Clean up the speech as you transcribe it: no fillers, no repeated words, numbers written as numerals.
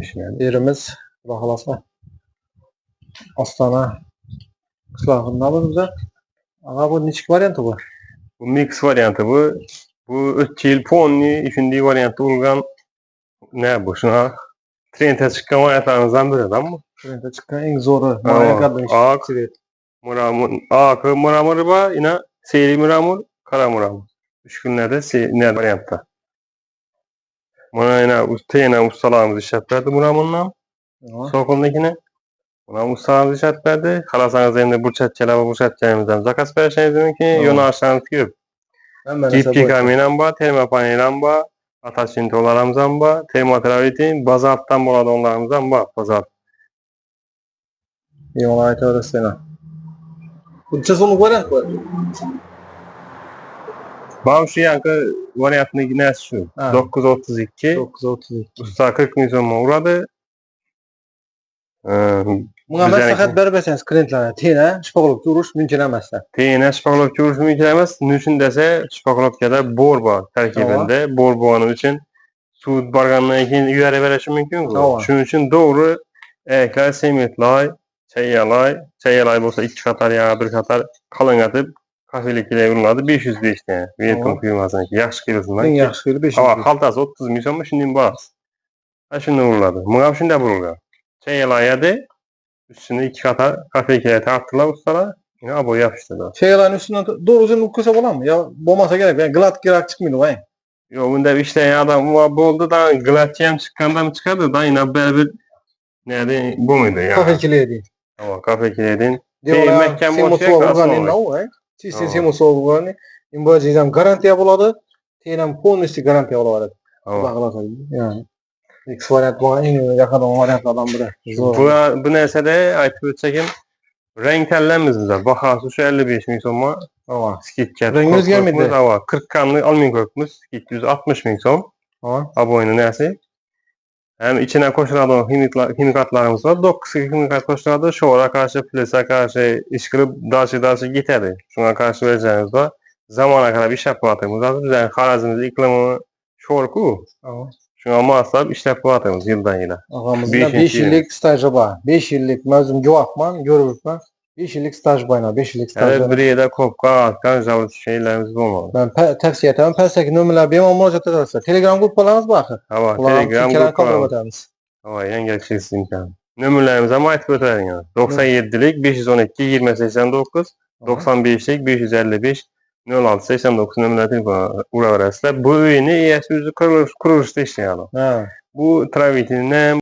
neymiş yani. Yerimiz bakalasa Astana kıslağında var. Aga bu niçik variantı bu? Bu mix variantı bu. Bu ötçil ponni üçüncü variantı olgan ne bu? Şuna trende çıkan variantlarımızdan biri adam mı? Trende çıkan en zoru. Maya kadın Ak, işte. muramur, akı muramur var. Yine seri muramur, kara muramur. Üç günlerde ne variantta. Buna yine ustalarımız işaret verdi muramurla. Sokulundakine. Buna ustalarımız işaret verdi. Kalasanız elinde burçatçılarımızdan zakas verişiniz mümkün. Yonu aşağınız gibi. Cipki kaminen ba, termopanelen ba, ataşın tolarımızdan ba, termoteravitin, bazalttan boladı onlarımızdan ba, bazalt. İyi ona ait öğretsene. Bunca sonu variant var. Bağım şu yankı variantındaki ne şu? 932. 932. Usta 40 milyon uğradı. Buna məsləhət verməsəniz klientlərə tiyinə şpaqolog duruş mümkün eməslər. Tiyinə şpaqolog duruş mümkün eməz. Nüçün desə şpaqologda bor var tərkibində. Bor boğanı üçün su barğanına ekin yüyərə verəşi mümkün. Şunun üçün doğru əklər, sementlay, çəyyəlay olsa 2 qatar ya bir qatar kalın atıp kafelikliyə vuruladı 505 tane. Vietnam firmasına ki yaxşı qırılsınlar. En yaxşı qırı 505. Ama xaltası 30 milyon mu şimdi bas. Ha şimdi vuruladı. Muğam şimdi vuruladı. Çəyyəlayadı. Üstüne 2 qatar kafelikliyə tarttılar ustalar. Yine aboyu yapıştırdı. Çəyəlayın üstüne doğru üzerine kısa olan mı? Ya olmasa gerek. Yani glat girak çıkmıyordu vay. Yo bunda işleyen adam oldu da glatçıyam çıkkanda mı çıkardı da yine bir nerede bu muydu ya? Kafelikliyə deyil. Ama kafelikliyə Məhkəm olacaq. Sistem soğuğunu imbacizam garantiya buladı. Tiyinəm polnisi garantiya buladı. Bağlasın yani. X variant var, en yakın variantlardan biri. Bu nəsədə aytıb çəkim renk təlləmizdə baxası şu 55 min soma. Skitket. Renginiz gelmedi. 40 kanlı alüminyum korkmuş. 260 min som. Aboyunu nəsi? Hem içine koşuladı himikatlarımız var. 9 himikat koşuladı. Şora karşı, plesa karşı, işkırıp daşı giderdi. Şuna karşı vereceğimiz var. Zamana kadar iş yapmatığımız var. Yani harazimiz iklimi şorku. Şuna masraf iş yapmatığımız yıldan yıla. Ağamızda 5 yıllık stajı var. 5 yıllık mezun cevapman, görürükman. 5 yıllık staj bayına, 5 yıllık staj. Evet, bir yerde kopka, atkan, zavut şeylerimiz olmalı. Ben tavsiye ederim. Perseki nömrələr benim müracaat edersiniz. Telegram gruplarımız bakın. Hava, Telegram gruplarımız. Hava, en gereksiz imkan. Nömrələrimize ait götürelim yani. 97'lik 512 2089, 95'lik 555 0689 nömrələr telefonu uğra verəsilər. Bu ürünü ES yüzü kuruluşda işleyelim. Bu Travit'in